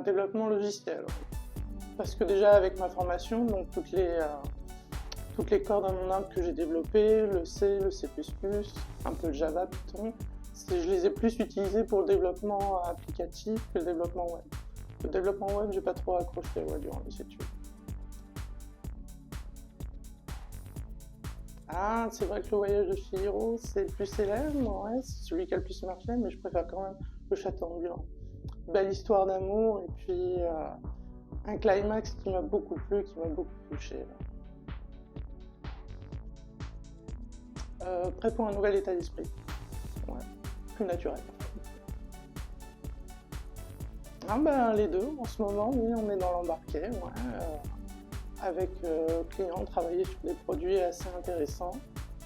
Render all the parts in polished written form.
Développement logiciel. Parce que déjà avec ma formation, donc toutes les cordes à mon arc que j'ai développées, le C, le C++, un peu de Java, Python, je les ai plus utilisés pour le développement applicatif que le développement web. Le développement web, j'ai pas trop accroché durant les études. Ah, c'est vrai que le voyage de Chihiro, c'est le plus célèbre, ouais, c'est celui qui a le plus marché, mais je préfère quand même le château ambulant. Belle histoire d'amour, et puis un climax qui m'a beaucoup plu, qui m'a beaucoup touché. Prêt pour un nouvel état d'esprit. Ouais, plus naturel. Ah ben les deux, en ce moment, oui, on est dans l'embarqué, ouais, avec clients, travailler sur des produits assez intéressants.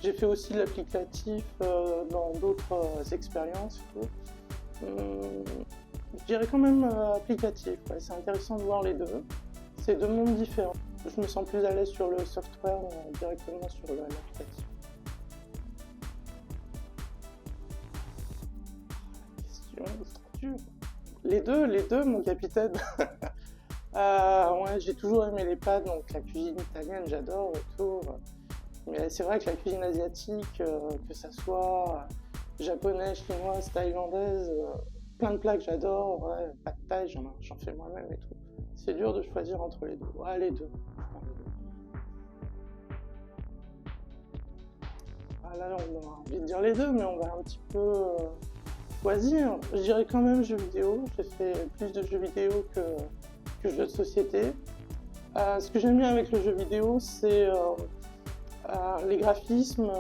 J'ai fait aussi de l'applicatif dans d'autres expériences. Je dirais quand même applicatif, ouais, c'est intéressant de voir les deux. C'est deux mondes différents. Je me sens plus à l'aise sur le software directement sur l'applicatif. Question, c'est dur. Les deux, mon capitaine. Ouais, j'ai toujours aimé les pâtes, donc la cuisine italienne, j'adore et tout. Mais c'est vrai que la cuisine asiatique, que ça soit japonaise, chinoise, thaïlandaise, plein de plats que j'adore, ouais, pad thaï, j'en fais moi-même et tout. C'est dur de choisir entre les deux. Ouais, les deux. Je prends les deux. Ah là, on a envie de dire les deux, mais on va un petit peu choisir. Je dirais quand même jeux vidéo. J'ai fait plus de jeux vidéo que jeux de société. Ce que j'aime bien avec le jeu vidéo, c'est les graphismes,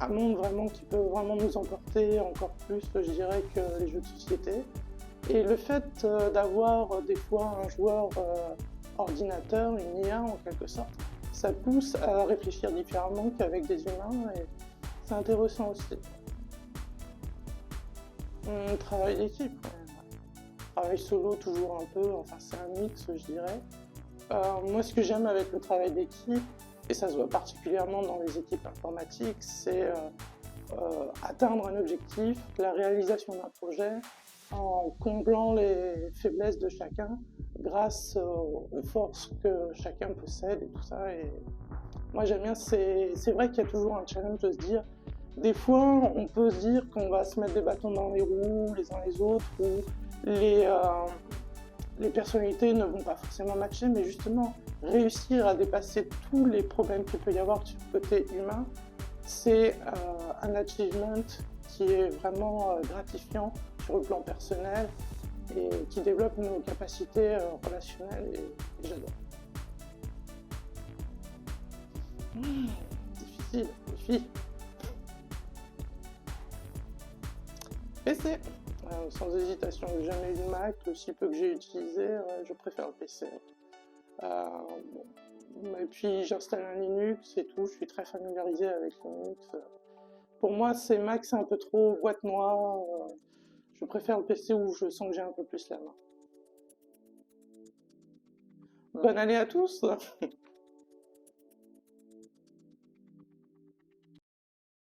un monde vraiment qui peut vraiment nous emporter encore plus, je dirais, que les jeux de société. Et le fait d'avoir des fois un joueur ordinateur, une IA en quelque sorte, ça pousse à réfléchir différemment qu'avec des humains et c'est intéressant aussi. Travail d'équipe, ouais. Travail solo toujours un peu, enfin c'est un mix je dirais. Moi ce que j'aime avec le travail d'équipe, et ça se voit particulièrement dans les équipes informatiques, c'est atteindre un objectif, la réalisation d'un projet, en comblant les faiblesses de chacun grâce aux forces que chacun possède et tout ça. Et moi j'aime bien, c'est vrai qu'il y a toujours un challenge de se dire, des fois on peut se dire qu'on va se mettre des bâtons dans les roues les uns les autres, ou les, les personnalités ne vont pas forcément matcher, mais justement réussir à dépasser tous les problèmes qu'il peut y avoir sur le côté humain, c'est un achievement qui est vraiment gratifiant sur le plan personnel et qui développe nos capacités relationnelles et j'adore. Difficile, défi. PC, sans hésitation, j'ai jamais eu de Mac, le si peu que j'ai utilisé, je préfère le PC. Bon. Et puis j'installe un Linux et tout, je suis très familiarisé avec Linux. Pour moi, c'est Mac, c'est un peu trop boîte noire. Je préfère le PC où je sens que j'ai un peu plus la main. Bonne année à tous!